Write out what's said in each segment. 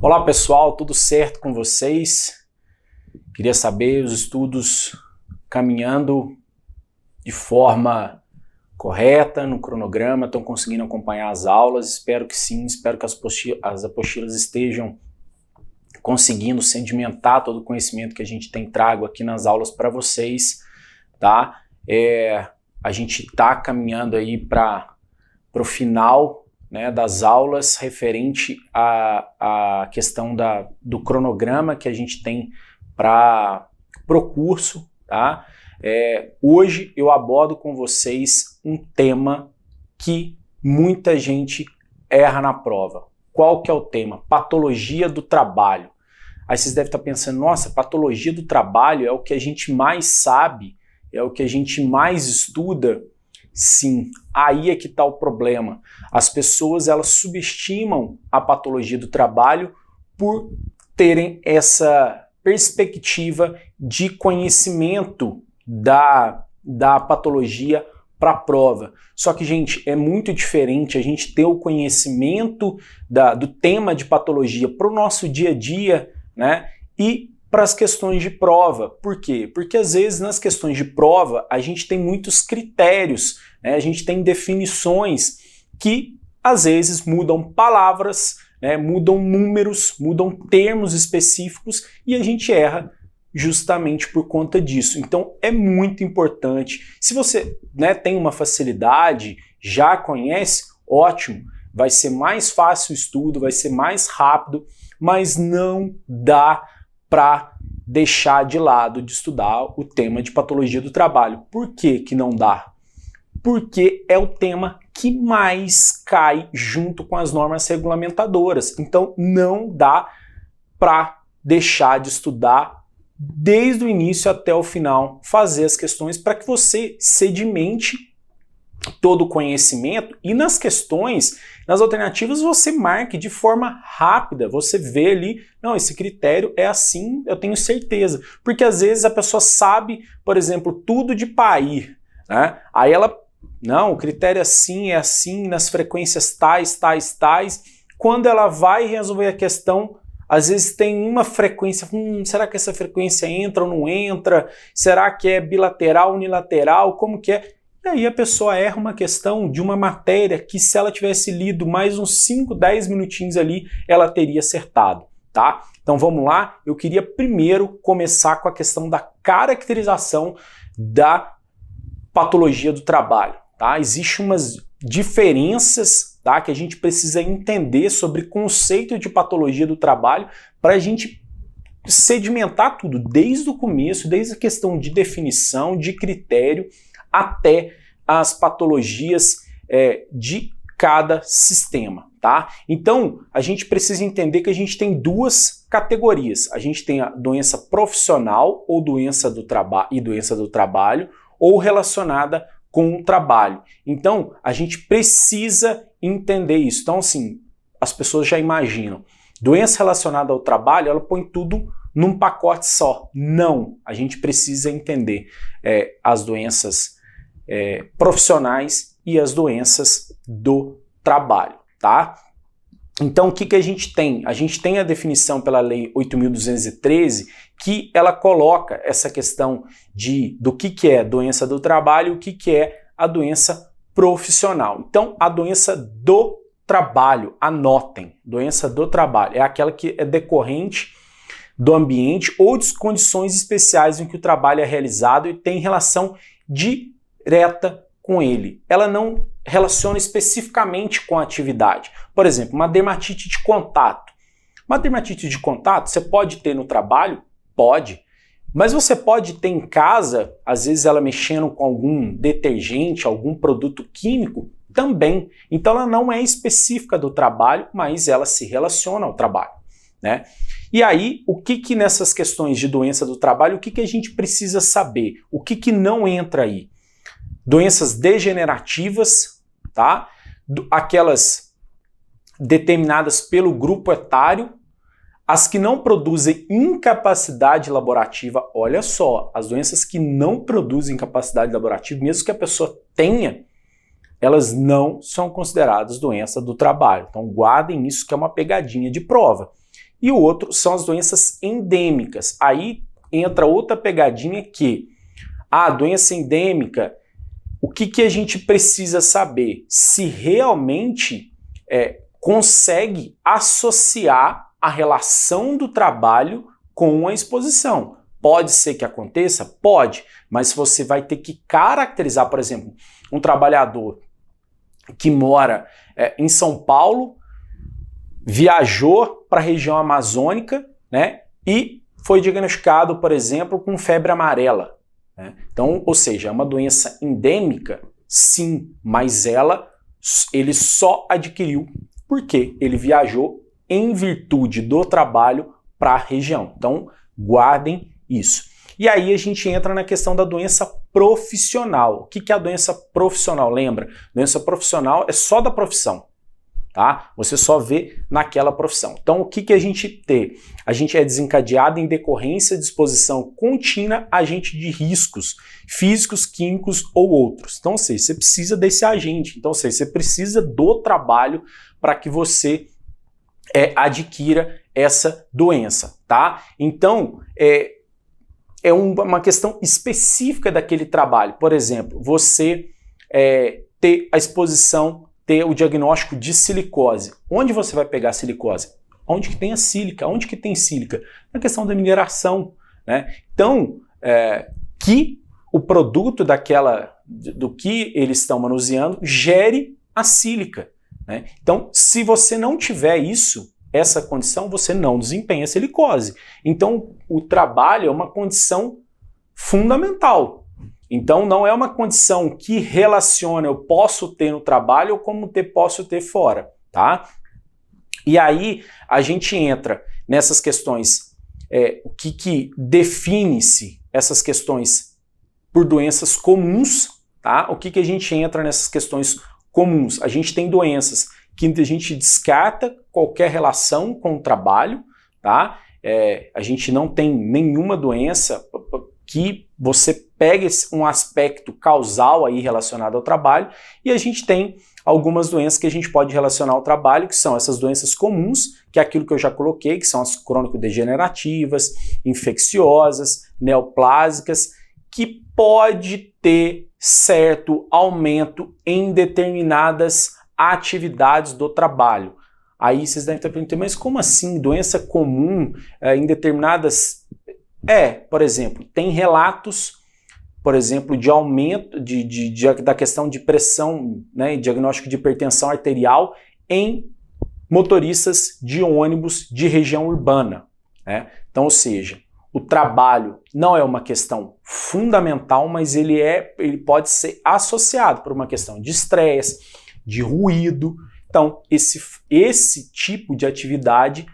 Olá pessoal, tudo certo com vocês? Queria saber os estudos caminhando de forma correta, no cronograma, estão conseguindo acompanhar as aulas? Espero que sim, espero que as apostilas estejam conseguindo sedimentar todo o conhecimento que a gente tem trago aqui nas aulas para vocês, tá? A gente está caminhando aí para o final, né, das aulas referente à questão do cronograma que a gente tem para o curso, tá? Hoje eu abordo com vocês um tema que muita gente erra na prova. Qual que é o tema? Patologia do trabalho. Aí vocês devem estar pensando, nossa, patologia do trabalho é o que a gente mais sabe, é o que a gente mais estuda. Sim, aí é que está o problema. As pessoas, elas subestimam a patologia do trabalho por terem essa perspectiva de conhecimento da patologia para a prova. Só que, gente, é muito diferente a gente ter o conhecimento do tema de patologia para o nosso dia a dia, né? E para as questões de prova. Por quê? Porque às vezes nas questões de prova a gente tem muitos critérios, né? A gente tem definições que às vezes mudam palavras, né? Mudam números, mudam termos específicos e a gente erra justamente por conta disso. Então é muito importante. Se você, né, tem uma facilidade, já conhece, ótimo, vai ser mais fácil o estudo, vai ser mais rápido, mas não dá para deixar de lado de estudar o tema de patologia do trabalho. Por que que não dá? Porque é o tema que mais cai junto com as normas regulamentadoras. Então não dá para deixar de estudar desde o início até o final, fazer as questões para que você sedimente todo o conhecimento e nas questões, nas alternativas, você marque de forma rápida, você vê ali, não, esse critério é assim, eu tenho certeza. Porque às vezes a pessoa sabe, por exemplo, tudo de PAIR, né? Aí ela, não, o critério é assim, nas frequências tais. Quando ela vai resolver a questão, às vezes tem uma frequência, será que essa frequência entra ou não entra? Será que é bilateral, unilateral? Como que é? E aí a pessoa erra uma questão de uma matéria que se ela tivesse lido mais uns 5, 10 minutinhos ali, ela teria acertado, tá? Então vamos lá, eu queria primeiro começar com a questão da caracterização da patologia do trabalho, tá? Existem umas diferenças, tá, que a gente precisa entender sobre conceito de patologia do trabalho para a gente sedimentar tudo desde o começo, desde a questão de definição, de critério, até as patologias de cada sistema, tá? Então, a gente precisa entender que a gente tem duas categorias. A gente tem a doença profissional ou doença do trabalho ou relacionada com o trabalho. Então, a gente precisa entender isso. Então, assim, as pessoas já imaginam. Doença relacionada ao trabalho, ela põe tudo num pacote só. Não, a gente precisa entender as doenças profissionais e as doenças do trabalho, tá? Então, o que a gente tem? A gente tem a definição pela Lei 8.213, que ela coloca essa questão do que é doença do trabalho e o que é a doença profissional. Então, a doença do trabalho, anotem, doença do trabalho, é aquela que é decorrente do ambiente ou de condições especiais em que o trabalho é realizado e tem relação direta com ele. Ela não relaciona especificamente com a atividade. Por exemplo, uma dermatite de contato. Uma dermatite de contato você pode ter no trabalho? Pode. Mas você pode ter em casa, às vezes ela mexendo com algum detergente, algum produto químico, também. Então ela não é específica do trabalho, mas ela se relaciona ao trabalho, né? E aí, o que nessas questões de doença do trabalho, o que a gente precisa saber? O que não entra aí? Doenças degenerativas, tá? Aquelas determinadas pelo grupo etário, as que não produzem incapacidade laborativa, olha só, as doenças que não produzem incapacidade laborativa, mesmo que a pessoa tenha, elas não são consideradas doença do trabalho. Então guardem isso, que é uma pegadinha de prova. E o outro são as doenças endêmicas. Aí entra outra pegadinha que a doença endêmica, o que a gente precisa saber? Se realmente consegue associar a relação do trabalho com a exposição. Pode ser que aconteça? Pode, mas você vai ter que caracterizar, por exemplo, um trabalhador que mora em São Paulo, viajou para a região amazônica, né, e foi diagnosticado, por exemplo, com febre amarela. Né? Então, ou seja, é uma doença endêmica, sim, mas ele só adquiriu porque ele viajou em virtude do trabalho para a região. Então, guardem isso. E aí a gente entra na questão da doença profissional. O que é a doença profissional? Lembra? Doença profissional é só da profissão. Tá? Você só vê naquela profissão. Então, o que a gente tem? A gente é desencadeado em decorrência de exposição contínua a agente de riscos físicos, químicos ou outros. Então, ou seja, você precisa desse agente. Então, ou seja, você precisa do trabalho para que você adquira essa doença, tá? Então, é uma questão específica daquele trabalho. Por exemplo, você ter a exposição, ter o diagnóstico de silicose. Onde você vai pegar a silicose? Onde que tem a sílica? Onde que tem sílica? Na questão da mineração, né? Então, que o produto do que eles estão manuseando gere a sílica, né? Então, se você não tiver essa condição, você não desempenha a silicose. Então, o trabalho é uma condição fundamental. Então, não é uma condição que relaciona eu posso ter no trabalho ou como posso ter fora, tá? E aí, a gente entra nessas questões, o que define-se essas questões por doenças comuns, tá? O que a gente entra nessas questões comuns? A gente tem doenças que a gente descarta qualquer relação com o trabalho, tá? A gente não tem nenhuma doença que você pegue um aspecto causal aí relacionado ao trabalho, e a gente tem algumas doenças que a gente pode relacionar ao trabalho, que são essas doenças comuns, que é aquilo que eu já coloquei, que são as crônico-degenerativas, infecciosas, neoplásicas, que pode ter certo aumento em determinadas atividades do trabalho. Aí vocês devem estar perguntando, mas como assim doença comum em determinadas... por exemplo, tem relatos, por exemplo, de aumento da questão de pressão, né, diagnóstico de hipertensão arterial em motoristas de ônibus de região urbana, né? Então, ou seja, o trabalho não é uma questão fundamental, mas ele pode ser associado por uma questão de estresse, de ruído. Então, esse tipo de atividade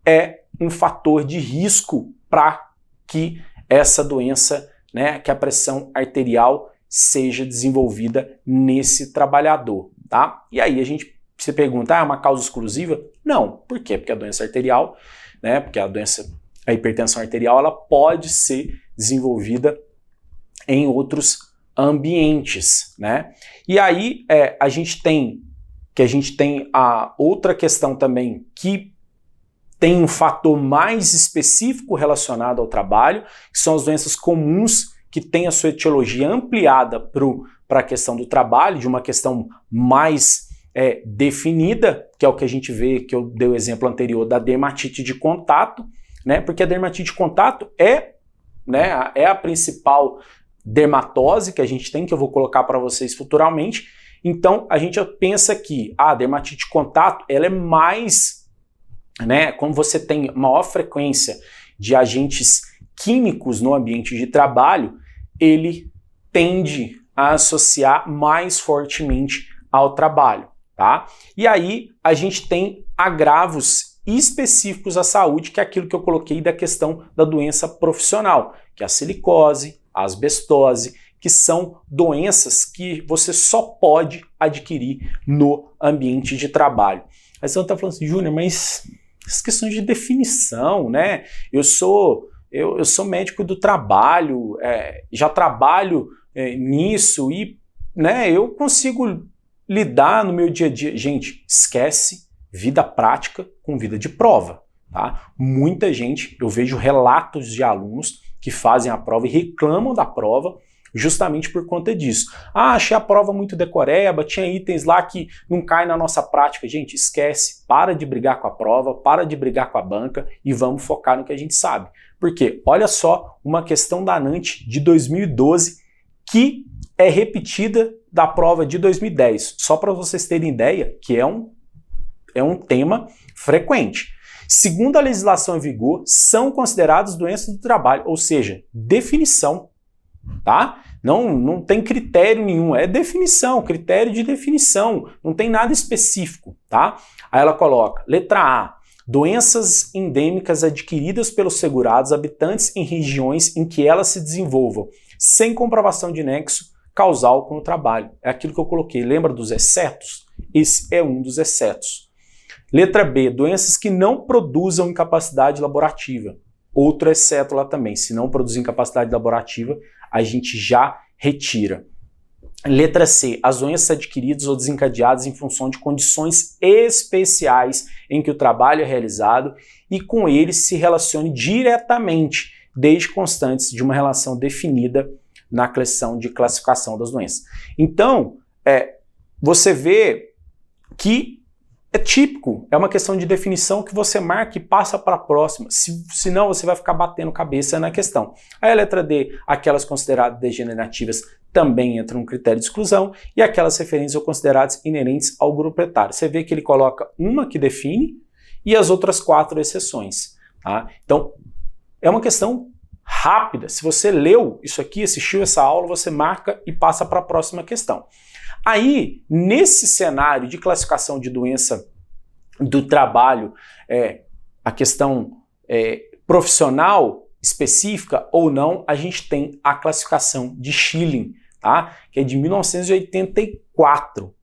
é um fator de risco para que essa doença, né, que a pressão arterial seja desenvolvida nesse trabalhador, tá? E aí a gente se pergunta, é uma causa exclusiva? Não. Por quê? Porque a doença arterial, né, porque a hipertensão arterial, ela pode ser desenvolvida em outros ambientes, né? E aí a gente tem a outra questão também que tem um fator mais específico relacionado ao trabalho, que são as doenças comuns que têm a sua etiologia ampliada para a questão do trabalho, de uma questão mais definida, que é o que a gente vê, que eu dei o exemplo anterior da dermatite de contato, né? Porque a dermatite de contato é a principal dermatose que a gente tem, que eu vou colocar para vocês futuramente. Então, a gente pensa que a dermatite de contato, ela é mais, né, como você tem maior frequência de agentes químicos no ambiente de trabalho, ele tende a associar mais fortemente ao trabalho, tá? E aí, a gente tem agravos específicos à saúde, que é aquilo que eu coloquei da questão da doença profissional, que é a silicose, a asbestose, que são doenças que você só pode adquirir no ambiente de trabalho. Aí você está falando assim, Júnior, mas essas questões de definição, né? Eu sou médico do trabalho, já trabalho nisso e, né, eu consigo lidar no meu dia a dia. Gente, esquece vida prática com vida de prova, tá? Muita gente, eu vejo relatos de alunos que fazem a prova e reclamam da prova justamente por conta disso. Ah, achei a prova muito decoreba, tinha itens lá que não caem na nossa prática. Gente, esquece, para de brigar com a prova, para de brigar com a banca e vamos focar no que a gente sabe. Porque, olha só, uma questão da ANANT de 2012 que é repetida da prova de 2010. Só para vocês terem ideia que é um tema frequente. Segundo a legislação em vigor, são consideradas doenças do trabalho, ou seja, definição, tá? Não tem critério nenhum, é definição, critério de definição, não tem nada específico, tá? Aí ela coloca, letra A, doenças endêmicas adquiridas pelos segurados habitantes em regiões em que elas se desenvolvam, sem comprovação de nexo causal com o trabalho. É aquilo que eu coloquei, lembra dos excetos? Esse é um dos excetos. Letra B, doenças que não produzam incapacidade laborativa. Outro exceto lá também, se não produzir incapacidade laborativa, a gente já retira. Letra C, as doenças adquiridas ou desencadeadas em função de condições especiais em que o trabalho é realizado e com eles se relacione diretamente, desde constantes de uma relação definida na questão de classificação das doenças. Então, você vê que é típico, é uma questão de definição que você marca e passa para a próxima, senão você vai ficar batendo cabeça na questão. Aí a letra D, aquelas consideradas degenerativas também entram no critério de exclusão e aquelas referentes ou consideradas inerentes ao grupo etário. Você vê que ele coloca uma que define e as outras 4 exceções. Tá? Então, é uma questão rápida. Se você leu isso aqui, assistiu essa aula, você marca e passa para a próxima questão. Aí, nesse cenário de classificação de doença do trabalho, a questão profissional específica ou não, a gente tem a classificação de Schilling, tá? Que é de 1984.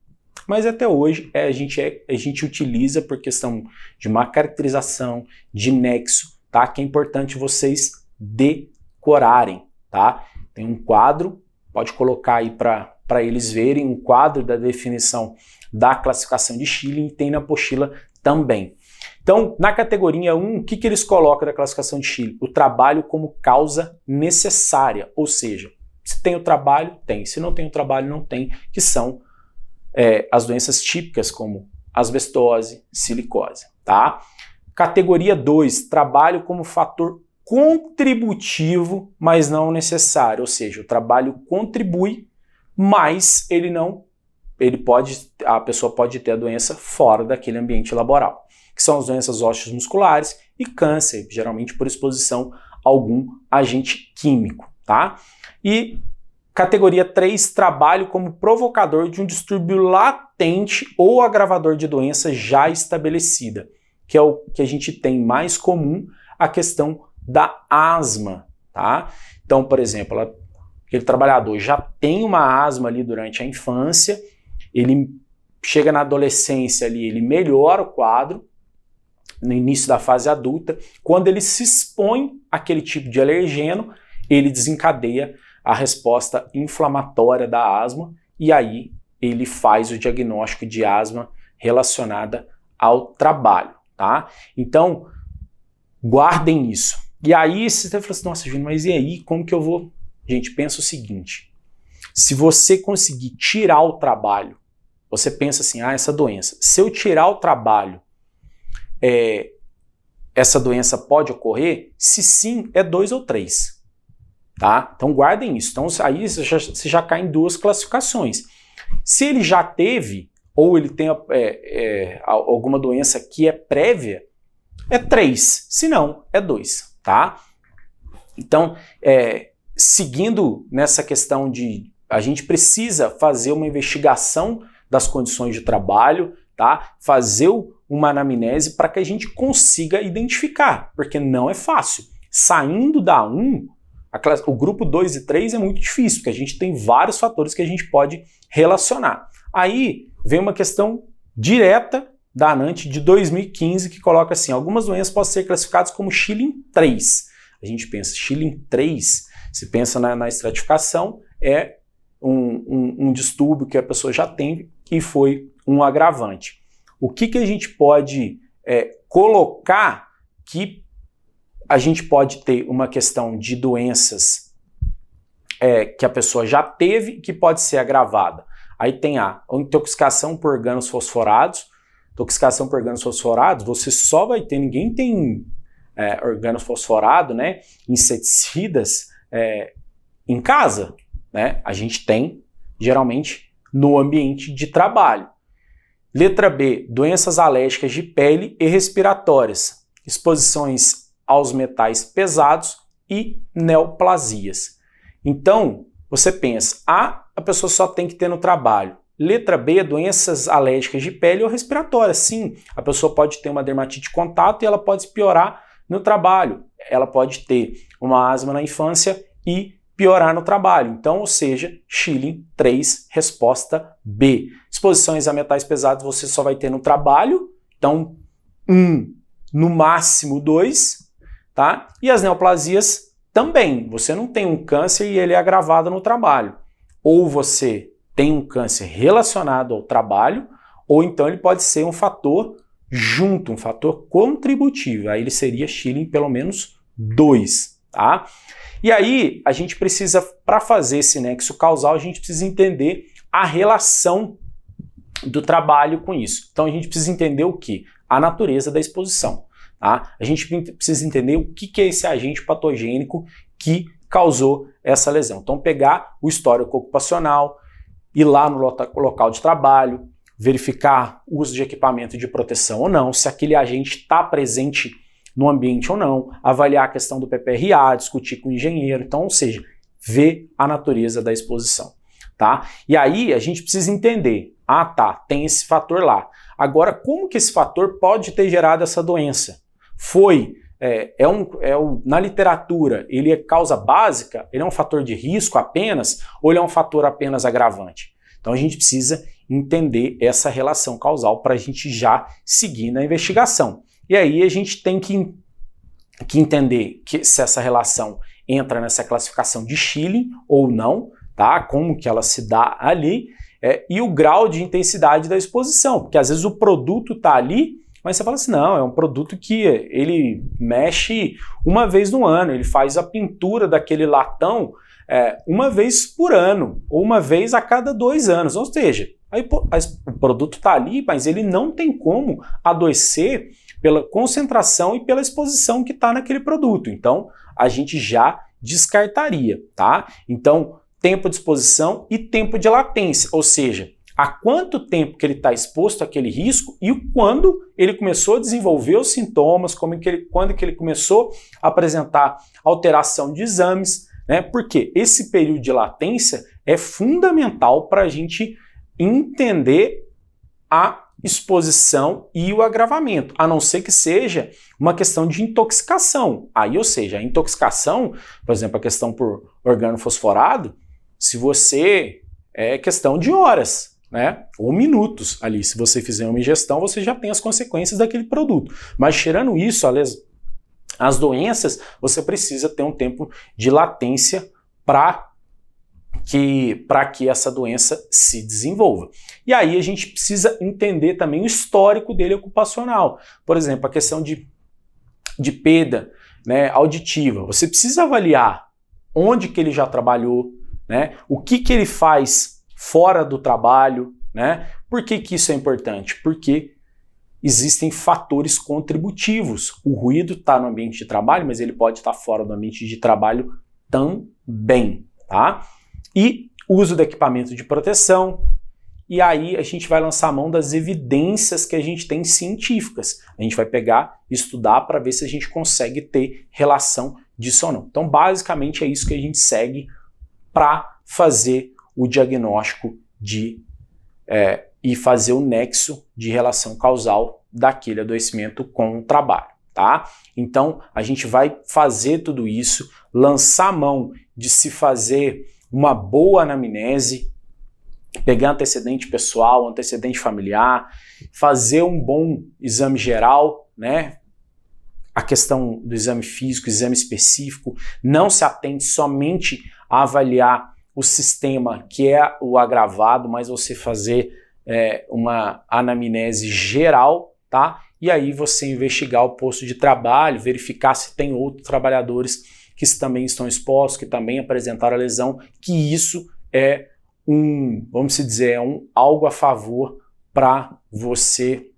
Mas até hoje a gente utiliza por questão de uma caracterização, de nexo, tá? Que é importante vocês decorarem, tá? Tem um quadro, pode colocar aí para eles verem um quadro da definição da classificação de Schilling, tem na apostila também. Então, na categoria 1, o que eles colocam da classificação de Schilling? O trabalho como causa necessária, ou seja, se tem o trabalho, tem, se não tem o trabalho, não tem, que são as doenças típicas como asbestose, silicose, tá? Categoria 2, trabalho como fator contributivo, mas não necessário, ou seja, o trabalho contribui, mas a pessoa pode ter a doença fora daquele ambiente laboral, que são as doenças ósseas musculares e câncer, geralmente por exposição a algum agente químico, tá? E categoria 3, trabalho como provocador de um distúrbio latente ou agravador de doença já estabelecida, que é o que a gente tem mais comum, a questão da asma, tá? Então, por exemplo, aquele trabalhador já tem uma asma ali durante a infância, ele chega na adolescência ali, ele melhora o quadro, no início da fase adulta, quando ele se expõe àquele tipo de alergeno, ele desencadeia a resposta inflamatória da asma e aí ele faz o diagnóstico de asma relacionada ao trabalho, tá? Então, guardem isso. E aí você fala assim, nossa, Júnior, mas e aí, como que eu vou... Gente, pensa o seguinte, se você conseguir tirar o trabalho, você pensa assim, essa doença, se eu tirar o trabalho, essa doença pode ocorrer? Se sim, é 2 ou 3, tá? Então guardem isso. Então aí você já cai em 2 classificações. Se ele já teve, ou ele tem alguma doença que é prévia, é 3, se não, é 2, tá? Então, seguindo nessa questão de a gente precisa fazer uma investigação das condições de trabalho, tá? Fazer uma anamnese para que a gente consiga identificar, porque não é fácil. Saindo da 1, o grupo 2 e 3 é muito difícil, porque a gente tem vários fatores que a gente pode relacionar. Aí vem uma questão direta da ANANT de 2015 que coloca assim, algumas doenças podem ser classificadas como Schilling 3. A gente pensa, Schilling 3, se pensa na estratificação, é um distúrbio que a pessoa já tem e foi um agravante. O que a gente pode colocar que a gente pode ter uma questão de doenças que a pessoa já teve, que pode ser agravada. Aí tem a intoxicação por organos fosforados. Intoxicação por organos fosforados, você só vai ter, ninguém tem organos fosforados, né, inseticidas em casa, né? A gente tem, geralmente, no ambiente de trabalho. Letra B, doenças alérgicas de pele e respiratórias, exposições aos metais pesados e neoplasias. Então, você pensa, a pessoa só tem que ter no trabalho. Letra B, doenças alérgicas de pele ou respiratórias. Sim, a pessoa pode ter uma dermatite de contato e ela pode piorar no trabalho. Ela pode ter uma asma na infância e piorar no trabalho. Então, ou seja, Schilling 3, resposta B. Exposições a metais pesados você só vai ter no trabalho. Então, 1, no máximo 2, tá? E as neoplasias também. Você não tem um câncer e ele é agravado no trabalho. Ou você tem um câncer relacionado ao trabalho, ou então ele pode ser um fator junto, um fator contributivo. Aí ele seria Schilling pelo menos 2, tá? E aí a gente precisa, para fazer esse nexo causal, a gente precisa entender a relação do trabalho com isso. Então a gente precisa entender o quê? A natureza da exposição, tá? A gente precisa entender o que é esse agente patogênico que causou essa lesão. Então pegar o histórico ocupacional, ir lá no local de trabalho, verificar o uso de equipamento de proteção ou não, se aquele agente está presente no ambiente ou não, avaliar a questão do PPRA, discutir com o engenheiro, então, ou seja, ver a natureza da exposição, tá? E aí a gente precisa entender, tem esse fator lá. Agora, como que esse fator pode ter gerado essa doença? Na literatura, ele é causa básica? Ele é um fator de risco apenas? Ou ele é um fator apenas agravante? Então a gente precisa entender essa relação causal para a gente já seguir na investigação. E aí a gente tem que entender se essa relação entra nessa classificação de Schilling ou não, tá? Como que ela se dá ali, e o grau de intensidade da exposição, porque às vezes o produto está ali, mas você fala assim, não, é um produto que ele mexe uma vez no ano, ele faz a pintura daquele latão uma vez por ano, ou uma vez a cada 2 anos, ou seja, aí, o produto está ali, mas ele não tem como adoecer pela concentração e pela exposição que está naquele produto. Então, a gente já descartaria, tá? Então, tempo de exposição e tempo de latência, ou seja, há quanto tempo que ele está exposto àquele risco e quando ele começou a desenvolver os sintomas, quando que ele começou a apresentar alteração de exames, né? Porque esse período de latência é fundamental para a gente entender a exposição e o agravamento, a não ser que seja uma questão de intoxicação. Aí, ou seja, a intoxicação, por exemplo, a questão por organo fosforado, se você é questão de horas, né? Ou minutos ali. Se você fizer uma ingestão, você já tem as consequências daquele produto. Mas tirando isso, as doenças, você precisa ter um tempo de latência para que essa doença se desenvolva. E aí a gente precisa entender também o histórico dele ocupacional. Por exemplo, a questão de perda, né, auditiva. Você precisa avaliar onde que ele já trabalhou, né, o que ele faz fora do trabalho, né? Por que isso é importante? Porque existem fatores contributivos. O ruído está no ambiente de trabalho, mas ele pode estar fora do ambiente de trabalho também, tá? E uso do equipamento de proteção. E aí a gente vai lançar a mão das evidências que a gente tem científicas. A gente vai pegar, estudar para ver se a gente consegue ter relação disso ou não. Então, basicamente, é isso que a gente segue para fazer o diagnóstico e fazer o nexo de relação causal daquele adoecimento com o trabalho, tá? Então, a gente vai fazer tudo isso, lançar a mão de se fazer uma boa anamnese, pegar antecedente pessoal, antecedente familiar, fazer um bom exame geral, né? A questão do exame físico, exame específico, não se atende somente a avaliar o sistema que é o agravado, mas você fazer uma anamnese geral, tá? E aí você investigar o posto de trabalho, verificar se tem outros trabalhadores que também estão expostos, que também apresentaram a lesão, que isso é vamos dizer, algo a favor para você,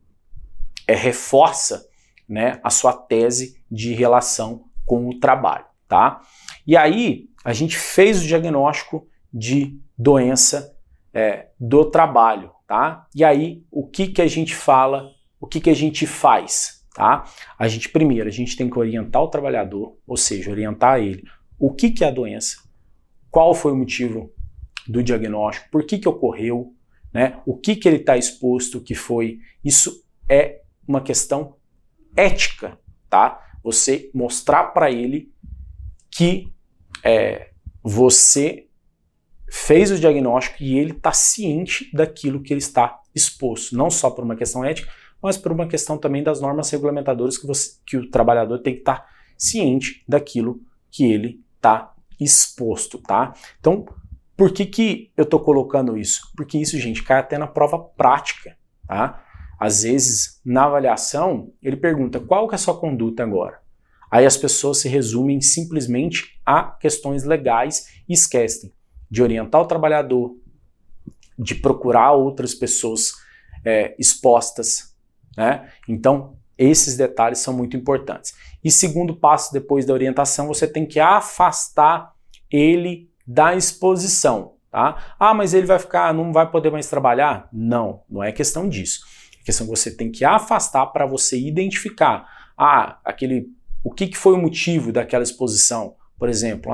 reforça, né, a sua tese de relação com o trabalho, tá? E aí a gente fez o diagnóstico de doença do trabalho, tá? E aí o que a gente fala, o que a gente faz, tá? Primeiro a gente tem que orientar o trabalhador, ou seja, orientar ele o que é a doença, qual foi o motivo do diagnóstico, por que ocorreu, né? O que ele está exposto, que foi. Isso é uma questão ética, tá? Você mostrar para ele que você fez o diagnóstico e ele está ciente daquilo que ele está exposto, não só por uma questão ética, mas por uma questão também das normas regulamentadoras que o trabalhador tem que estar ciente daquilo que ele está exposto, tá? Então, por que eu estou colocando isso? Porque isso, gente, cai até na prova prática, tá? Às vezes, na avaliação, ele pergunta qual que é a sua conduta agora? Aí as pessoas se resumem simplesmente a questões legais e esquecem de orientar o trabalhador, de procurar outras pessoas expostas, né? Então, esses detalhes são muito importantes. E segundo passo, depois da orientação, você tem que afastar ele da exposição, tá? Ah, mas ele não vai poder mais trabalhar? Não, não é questão disso. É questão que você tem que afastar para você identificar, o que foi o motivo daquela exposição. Por exemplo,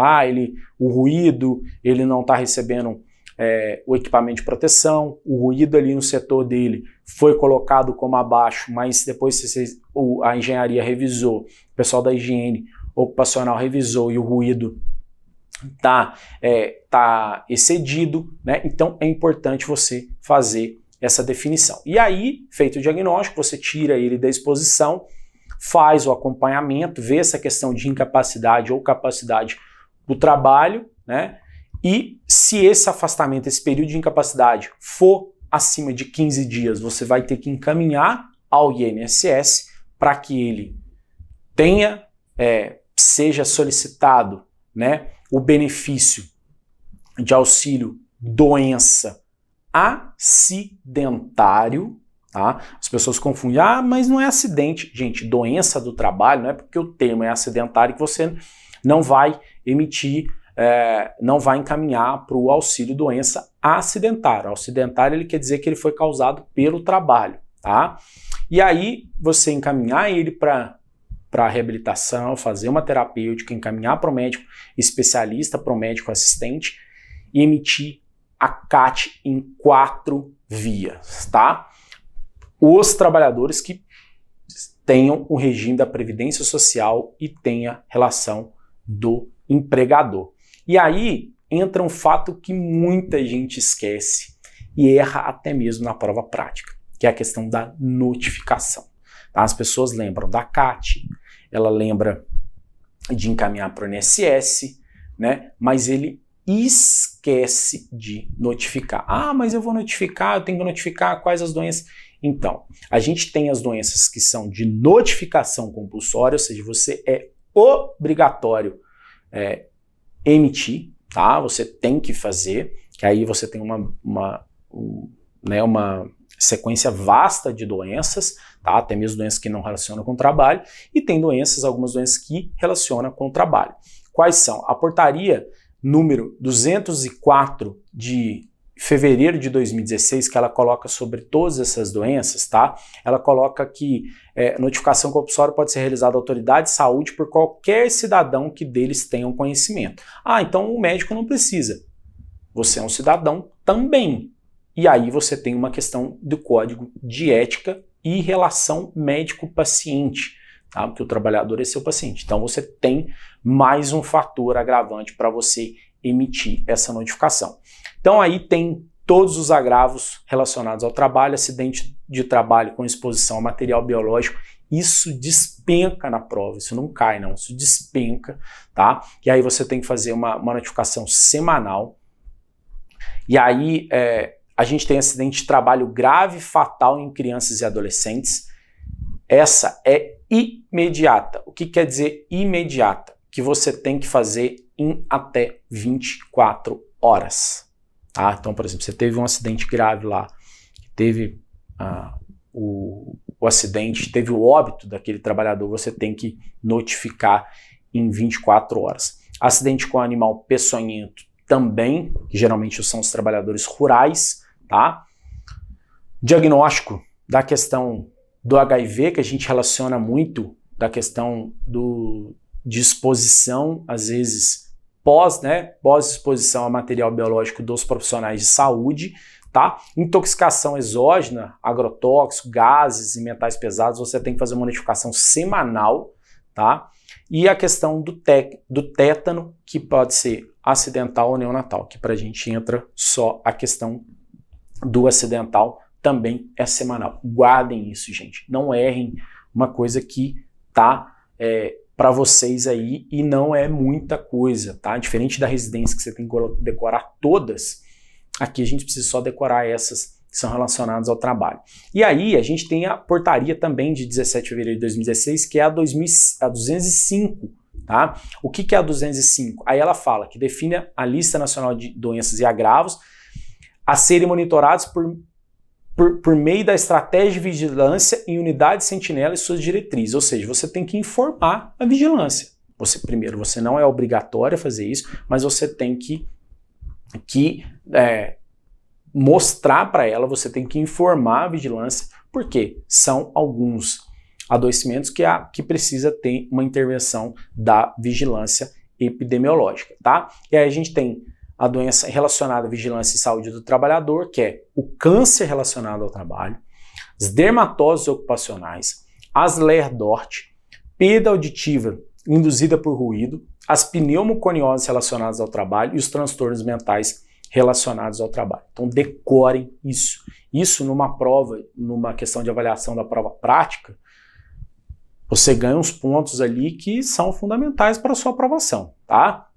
o ruído, ele não está recebendo o equipamento de proteção, o ruído ali no setor dele foi colocado como abaixo, mas depois a engenharia revisou, o pessoal da higiene ocupacional revisou e o ruído tá excedido, né? Então é importante você fazer essa definição. E aí, feito o diagnóstico, você tira ele da exposição, faz o acompanhamento, vê essa questão de incapacidade ou capacidade do trabalho, né? E se esse afastamento, esse período de incapacidade for acima de 15 dias, você vai ter que encaminhar ao INSS para que ele seja solicitado, né, o benefício de auxílio doença acidentário, tá? As pessoas confundem, mas não é acidente. Gente, doença do trabalho, não é porque o termo é acidentário que você não vai emitir, não vai encaminhar para o auxílio doença acidentário. Acidentário, ele quer dizer que ele foi causado pelo trabalho, tá? E aí, você encaminhar ele para a reabilitação, fazer uma terapêutica, encaminhar para o médico especialista, para o médico assistente e emitir a CAT em 4 vias, tá? Os trabalhadores que tenham o regime da Previdência Social e tenha relação do empregador. E aí entra um fato que muita gente esquece e erra até mesmo na prova prática, que é a questão da notificação. Tá? As pessoas lembram da CAT, ela lembra de encaminhar para o INSS, né? Mas ele esquece de notificar. Mas eu vou notificar, eu tenho que notificar quais as doenças. Então, a gente tem as doenças que são de notificação compulsória, ou seja, você é obrigatório emitir, tá? Você tem que fazer, que aí você tem uma sequência vasta de doenças, tá? Até mesmo doenças que não relacionam com o trabalho, e tem algumas doenças que relacionam com o trabalho. Quais são? A portaria número 204 de fevereiro de 2016, que ela coloca sobre todas essas doenças, tá? Ela coloca que notificação compulsória pode ser realizada à autoridade de saúde por qualquer cidadão que deles tenham conhecimento. Então o médico não precisa. Você é um cidadão também. E aí você tem uma questão do código de ética e relação médico-paciente, tá? Porque o trabalhador é seu paciente. Então você tem mais um fator agravante para você emitir essa notificação. Então aí tem todos os agravos relacionados ao trabalho, acidente de trabalho com exposição a material biológico, isso despenca na prova, isso não cai não, isso despenca, tá? E aí você tem que fazer uma notificação semanal. E aí a gente tem acidente de trabalho grave e fatal em crianças e adolescentes, essa é imediata. O que quer dizer imediata? Que você tem que fazer em até 24 horas. Tá? Então, por exemplo, você teve um acidente grave lá, teve o acidente, teve o óbito daquele trabalhador, você tem que notificar em 24 horas. Acidente com animal peçonhento também, que geralmente são os trabalhadores rurais, tá? Diagnóstico da questão do HIV, que a gente relaciona muito da questão de exposição, às vezes pós-exposição a material biológico dos profissionais de saúde, tá? Intoxicação exógena, agrotóxico, gases e metais pesados, você tem que fazer uma notificação semanal, tá? E a questão do tétano, que pode ser acidental ou neonatal, que pra gente entra só a questão do acidental, também é semanal. Guardem isso, gente. Não errem, uma coisa que tá para vocês aí e não é muita coisa, tá? Diferente da residência que você tem que decorar todas, aqui a gente precisa só decorar essas que são relacionadas ao trabalho. E aí a gente tem a portaria também de 17 de fevereiro de 2016, que é a 205, tá? O que é a 205? Aí ela fala que define a lista nacional de doenças e agravos a serem monitorados por meio da estratégia de vigilância em unidade sentinela e suas diretrizes, ou seja, você tem que informar a vigilância. Primeiro, você não é obrigatório a fazer isso, mas você tem que mostrar para ela, você tem que informar a vigilância, porque são alguns adoecimentos que precisa ter uma intervenção da vigilância epidemiológica, tá? E aí a gente tem a doença relacionada à vigilância e saúde do trabalhador, que é o câncer relacionado ao trabalho, as dermatoses ocupacionais, as LER-DORT, perda auditiva induzida por ruído, as pneumoconioses relacionadas ao trabalho e os transtornos mentais relacionados ao trabalho. Então decorem isso. Isso numa prova, numa questão de avaliação da prova prática, você ganha uns pontos ali que são fundamentais para a sua aprovação, tá?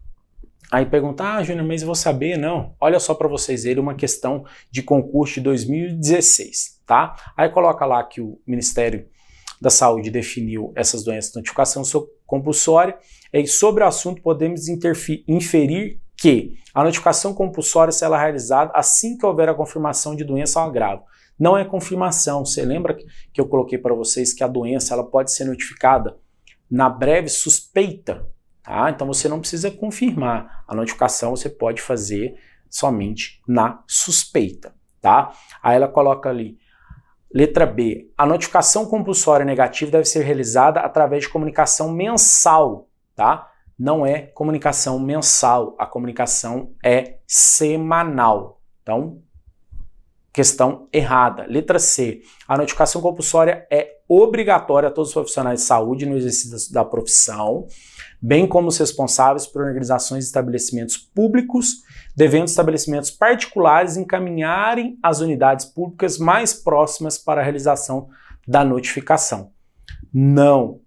Aí pergunta, Júnior, mas eu vou saber? Não. Olha só para vocês verem uma questão de concurso de 2016, tá? Aí coloca lá que o Ministério da Saúde definiu essas doenças de notificação compulsória, e sobre o assunto podemos inferir que a notificação compulsória será realizada assim que houver a confirmação de doença ou agravo. Não é confirmação. Você lembra que eu coloquei para vocês que a doença ela pode ser notificada na breve suspeita? Tá? Então você não precisa confirmar. A notificação você pode fazer somente na suspeita. Tá? Aí ela coloca ali, letra B, a notificação compulsória negativa deve ser realizada através de comunicação mensal. Tá? Não é comunicação mensal, a comunicação é semanal. Então, questão errada. Letra C, a notificação compulsória é obrigatória a todos os profissionais de saúde no exercício da profissão, bem como os responsáveis por organizações e estabelecimentos públicos, devendo estabelecimentos particulares encaminharem as unidades públicas mais próximas para a realização da notificação. Não.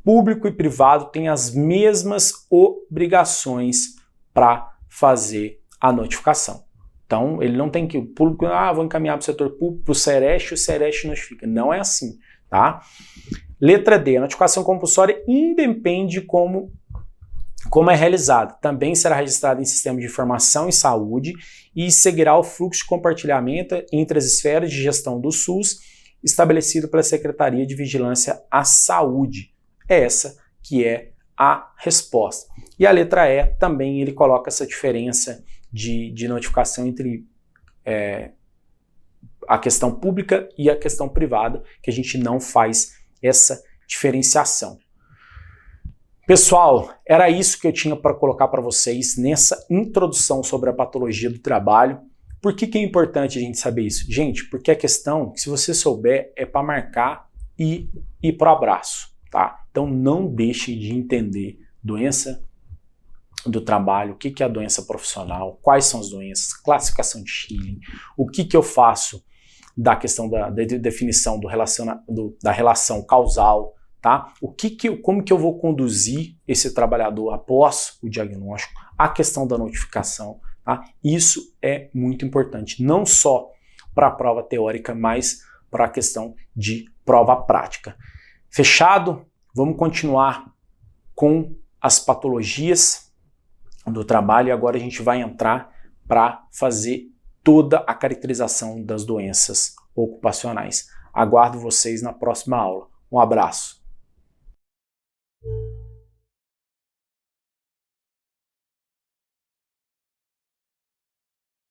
Público e privado têm as mesmas obrigações para fazer a notificação. Então, ele não tem que, o público, vou encaminhar para o setor público, para o Sereste notifica. Não é assim, tá? Letra D, a notificação compulsória independe como é realizada. Também será registrada em sistema de informação em saúde e seguirá o fluxo de compartilhamento entre as esferas de gestão do SUS estabelecido pela Secretaria de Vigilância à Saúde. Essa que é a resposta. E a letra E também ele coloca essa diferença de notificação entre a questão pública e a questão privada, que a gente não faz essa diferenciação. Pessoal, era isso que eu tinha para colocar para vocês nessa introdução sobre a patologia do trabalho. Por que é importante a gente saber isso? Gente, porque a questão, se você souber, é para marcar e ir para o abraço, tá? Então não deixe de entender doença do trabalho, o que é a doença profissional, quais são as doenças, classificação de Schilling, o que eu faço da questão da definição da relação causal, tá? Como que eu vou conduzir esse trabalhador após o diagnóstico, a questão da notificação, tá? Isso é muito importante, não só para a prova teórica, mas para a questão de prova prática. Fechado? Vamos continuar com as patologias do trabalho e agora a gente vai entrar para fazer toda a caracterização das doenças ocupacionais. Aguardo vocês na próxima aula. Um abraço.